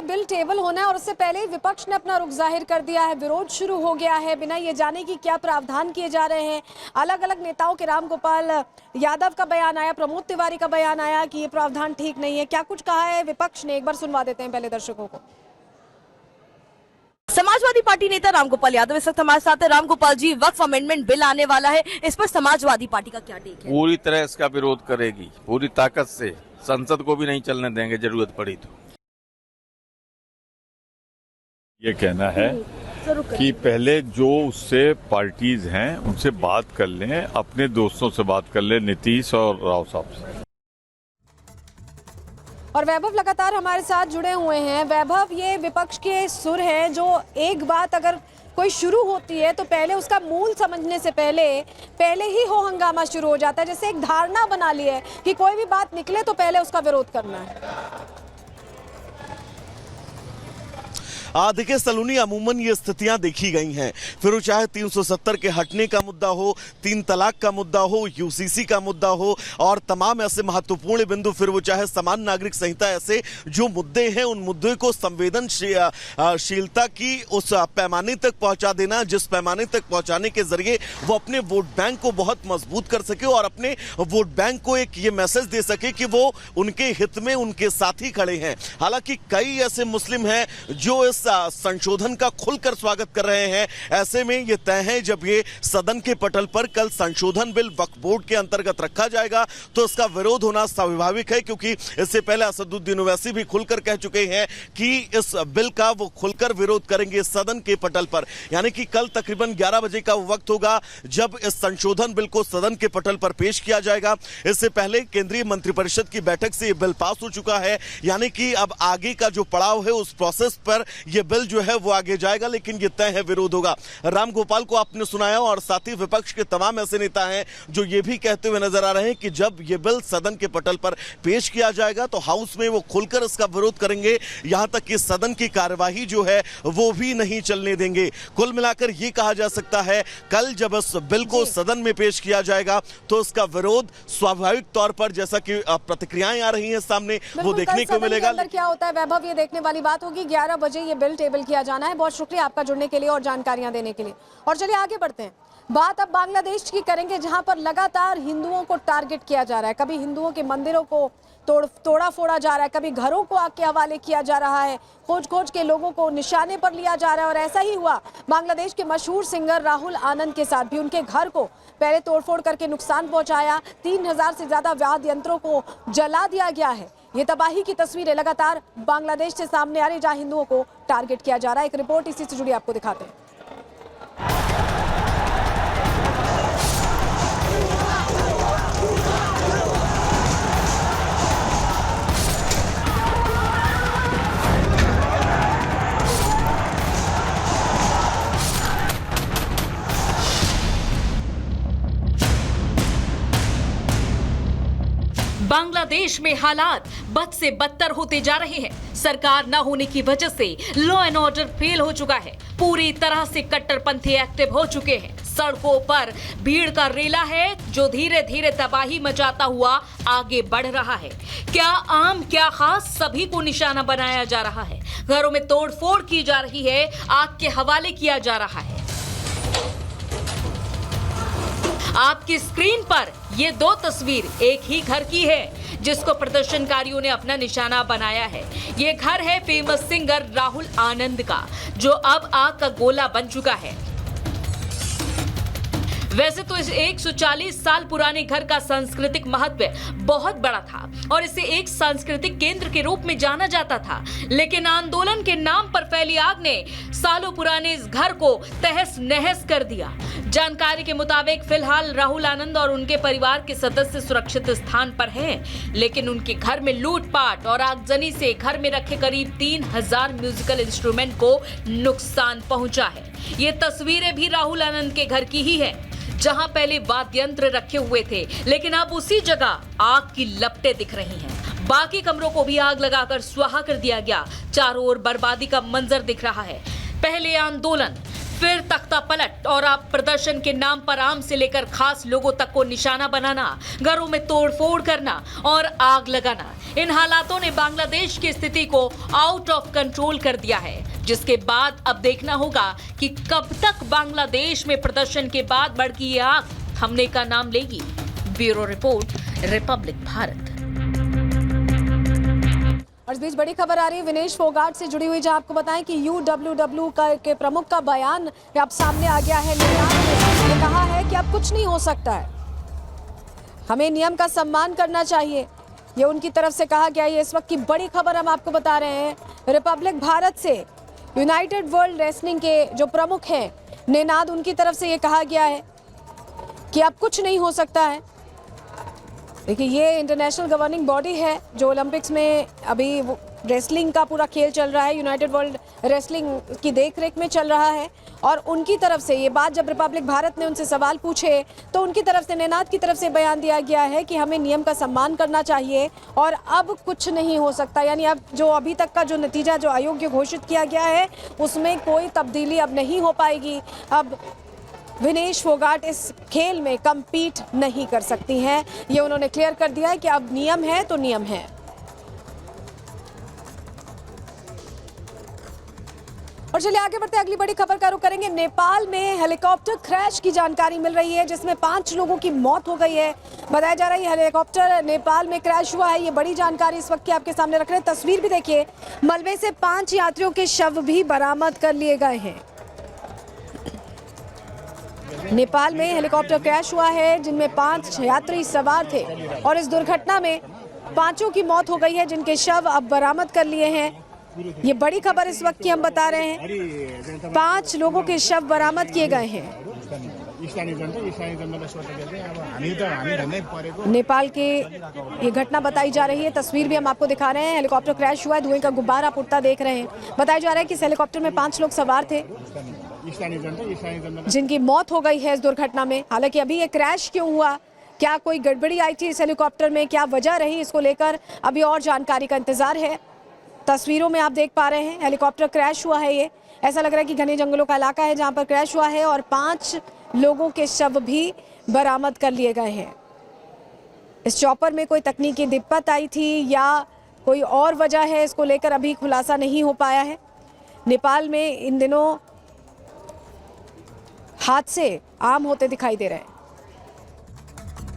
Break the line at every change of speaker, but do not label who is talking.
Bill table होना है और उससे पहले ही विपक्ष ने अपना रुख जाहिर कर दिया है। विरोध शुरू हो गया है बिना ये जाने कि क्या प्रावधान किए जा रहे हैं। अलग अलग नेताओं के रामगोपाल यादव का बयान आया, प्रमोद तिवारी का बयान आया कि ये प्रावधान ठीक नहीं है। क्या कुछ कहा है विपक्ष ने, एक बार सुनवा देते हैं पहले दर्शकों को।
समाजवादी पार्टी नेता रामगोपाल यादव इस वक्त हमारे साथ है। रामगोपाल जी, वक्फ अमेंडमेंट बिल आने वाला है, इस पर समाजवादी पार्टी का क्या टेक है?
पूरी तरह इसका विरोध करेगी, पूरी ताकत से। संसद को भी नहीं चलने देंगे जरूरत पड़ी तो।
ये कहना है कि पहले जो उससे पार्टीज हैं उनसे बात कर लें, अपने दोस्तों से बात कर लें, नीतीश और राव साहब से।
और वैभव लगातार हमारे साथ जुड़े हुए हैं। वैभव, ये विपक्ष के सुर हैं जो एक बात अगर कोई शुरू होती है तो पहले उसका मूल समझने से पहले ही हो हंगामा शुरू हो जाता है। जैसे एक धारणा बना ली है कि कोई भी बात निकले तो पहले उसका विरोध करना है।
देखिए सलूनी, अमूमन ये स्थितियां देखी गई हैं, फिर वो चाहे 370 के हटने का मुद्दा हो, 3 तलाक का मुद्दा हो, यूसीसी का मुद्दा हो और तमाम ऐसे महत्वपूर्ण बिंदु, फिर वो चाहे समान नागरिक संहिता, ऐसे जो मुद्दे हैं उन मुद्दे को संवेदनशीलता की उस पैमाने तक पहुंचा देना जिस पैमाने तक पहुंचाने के जरिए वो अपने वोट बैंक को बहुत मजबूत कर सके और अपने वोट बैंक को एक ये मैसेज दे सके कि वो उनके हित में उनके साथ ही खड़े हैं। हालांकि कई ऐसे मुस्लिम हैं जो इस संशोधन का खुलकर स्वागत कर रहे हैं। ऐसे में यह तय है जब ये सदन के पटल पर कल संशोधन बिल वक्फ बोर्ड के अंतर्गत रखा जाएगा तो इसका विरोध होना स्वाभाविक है, क्योंकि इससे पहले असदुद्दीन ओवैसी भी खुलकर कह चुके हैं कि इस बिल का वो खुलकर विरोध करेंगे सदन के पटल पर। यानी कि कल तकरीबन 11 बजे का वक्त होगा जब इस संशोधन बिल को सदन के पटल पर पेश किया जाएगा। इससे पहले केंद्रीय मंत्रिपरिषद की बैठक से यह बिल पास हो चुका है, यानी कि अब आगे का जो पड़ाव है उस प्रोसेस पर यह बिल जो है वो आगे जाएगा, लेकिन ये तय है विरोध होगा। रामगोपाल को आपने सुनाया और साथ ही विपक्ष के तमाम ऐसे नेता हैं जो ये भी कहते हुए नजर आ रहे हैं कि जब ये बिल सदन के पटल पर पेश किया जाएगा तो हाउस में वो खुलकर इसका विरोध करेंगे, यहां तक कि सदन की कार्यवाही जो है वो भी नहीं चलने देंगे। कुल मिलाकर ये कहा जा सकता है कल जब इस बिल को सदन में पेश किया जाएगा तो इसका विरोध स्वाभाविक तौर पर, जैसा कि प्रतिक्रियाएं आ रही हैं सामने, वो देखने को मिलेगा।
क्या होता है वैभव, ये देखने वाली बात होगी। 11 बजे ये बिल टेबल किया जाना है। बहुत शुक्रिया आपका जुड़ने के लिए और जानकारियां देने के लिए। और चलिए आगे बढ़ते हैं। बात अब बांग्लादेश की करेंगे, जहां पर लगातार हिंदुओं को टारगेट किया जा रहा है। कभी हिंदुओं के मंदिरों को तोड़ा फोड़ा जा रहा है, कभी घरों को आग के हवाले किया जा रहा है, खोज के लोगों को निशाने पर लिया जा रहा है। और ऐसा ही हुआ बांग्लादेश के मशहूर सिंगर राहुल आनंद के साथ भी। उनके घर को पहले तोड़फोड़ करके नुकसान पहुंचाया, 3000 से ज्यादा वाद्य यंत्रों को जला दिया गया है। ये तबाही की तस्वीरें लगातार बांग्लादेश से सामने आ रही, जहां हिंदुओं को टारगेट किया जा रहा है। एक रिपोर्ट इसी से जुड़ी आपको दिखाते हैं।
बांग्लादेश में हालात बद से बदतर होते जा रहे हैं। सरकार न होने की वजह से लॉ एंड ऑर्डर फेल हो चुका है। पूरी तरह से कट्टरपंथी एक्टिव हो चुके हैं। सड़कों पर भीड़ का रेला है जो धीरे धीरे तबाही मचाता हुआ आगे बढ़ रहा है। क्या आम क्या खास, सभी को निशाना बनाया जा रहा है। घरों में तोड़फोड़ की जा रही है, आग के हवाले किया जा रहा है। आपकी स्क्रीन पर ये 2 तस्वीर एक ही घर की है जिसको प्रदर्शनकारियों ने अपना निशाना बनाया है। ये घर है फेमस सिंगर राहुल आनंद का, जो अब आग का गोला बन चुका है। वैसे तो इस 140 साल पुराने घर का सांस्कृतिक महत्व बहुत बड़ा था और इसे एक सांस्कृतिक केंद्र के रूप में जाना जाता था, लेकिन आंदोलन के नाम पर फैली आग ने सालों पुराने इस घर को तहस नहस कर दिया। जानकारी के मुताबिक फिलहाल राहुल आनंद और उनके परिवार के सदस्य सुरक्षित स्थान पर हैं, लेकिन उनके घर में लूटपाट और आगजनी से घर में रखे करीब 3000 म्यूजिकल इंस्ट्रूमेंट को नुकसान पहुंचा है। ये तस्वीरें भी राहुल आनंद के घर की ही है, जहां पहले वाद्य यंत्र रखे हुए थे, लेकिन अब उसी जगह आग की लपटें दिख रही हैं। बाकी कमरों को भी आग लगाकर स्वाहा कर दिया गया। चारों ओर बर्बादी का मंजर दिख रहा है। पहले आंदोलन, फिर तख्ता पलट और अब प्रदर्शन के नाम पर आम से लेकर खास लोगों तक को निशाना बनाना, घरों में तोड़फोड़ करना और आग लगाना, इन हालातों ने बांग्लादेश की स्थिति को आउट ऑफ कंट्रोल कर दिया है, जिसके बाद अब देखना होगा कि कब तक बांग्लादेश में प्रदर्शन के बाद भड़की ये आग थमने का नाम लेगी। Bureau report, Republic Bharat.
और इस बीच बड़ी खबर आ रही है विनेश फोगाट से जुड़ी हुई, जहां आपको बताएं कि UWW के प्रमुख का बयान अब सामने आ गया है। ने कहा है कि अब कुछ नहीं हो सकता है, हमें नियम का सम्मान करना चाहिए, ये उनकी तरफ से कहा गया है। इस वक्त की बड़ी खबर हम आपको बता रहे हैं रिपब्लिक भारत से। यूनाइटेड वर्ल्ड रेसलिंग के जो प्रमुख हैं नेनाद, उनकी तरफ से ये कहा गया है कि अब कुछ नहीं हो सकता है। देखिए, ये इंटरनेशनल गवर्निंग बॉडी है जो ओलंपिक्स में अभी रेसलिंग का पूरा खेल चल रहा है, यूनाइटेड वर्ल्ड रेसलिंग की देखरेख में चल रहा है। और उनकी तरफ से ये बात जब रिपब्लिक भारत ने उनसे सवाल पूछे तो उनकी तरफ से, नेनाद की तरफ से बयान दिया गया है कि हमें नियम का सम्मान करना चाहिए और अब कुछ नहीं हो सकता। यानी अब जो अभी तक का जो नतीजा जो अयोग्य घोषित किया गया है उसमें कोई तब्दीली अब नहीं हो पाएगी। अब विनेश फोगाट इस खेल में कम्पीट नहीं कर सकती हैं, ये उन्होंने क्लियर कर दिया है कि अब नियम है तो नियम है। और चलिए आगे बढ़ते हैं, अगली बड़ी खबर का रुख करेंगे। नेपाल में हेलीकॉप्टर क्रैश की जानकारी मिल रही है, जिसमें 5 लोगों की मौत हो गई है। बताया जा रहा है हेलीकॉप्टर नेपाल में क्रैश हुआ है, ये बड़ी जानकारी इस वक्त की आपके सामने रख रहे हैं। तस्वीर भी देखिए, मलबे से 5 यात्रियों के शव भी बरामद कर लिए गए हैं। नेपाल में हेलीकॉप्टर क्रैश हुआ है जिनमें 5 यात्री सवार थे और इस दुर्घटना में 5 की मौत हो गई है, जिनके शव अब बरामद कर लिए हैं। ये बड़ी खबर इस वक्त की हम बता रहे हैं, 5 लोगों के शव बरामद किए गए हैं। नेपाल के ये घटना बताई जा रही है, तस्वीर भी हम आपको दिखा रहे हैं। हेलीकॉप्टर क्रैश हुआ है, धुएं का गुब्बारा उड़ता देख रहे हैं। बताया जा रहा है कि इस हेलीकॉप्टर में 5 लोग सवार थे जिनकी मौत हो गई है इस दुर्घटना में। हालांकि अभी ये क्रैश क्यों हुआ, क्या कोई गड़बड़ी आई थी इस हेलीकॉप्टर में, क्या वजह रही, इसको लेकर अभी और जानकारी का इंतजार है। तस्वीरों में आप देख पा रहे हैं हेलीकॉप्टर क्रैश हुआ है। ये ऐसा लग रहा है कि घने जंगलों का इलाका है जहां पर क्रैश हुआ है और 5 लोगों के शव भी बरामद कर लिए गए हैं। इस चॉपर में कोई तकनीकी दिक्कत आई थी या कोई और वजह है, इसको लेकर अभी खुलासा नहीं हो पाया है। नेपाल में इन दिनों हादसे आम होते दिखाई दे रहे हैं।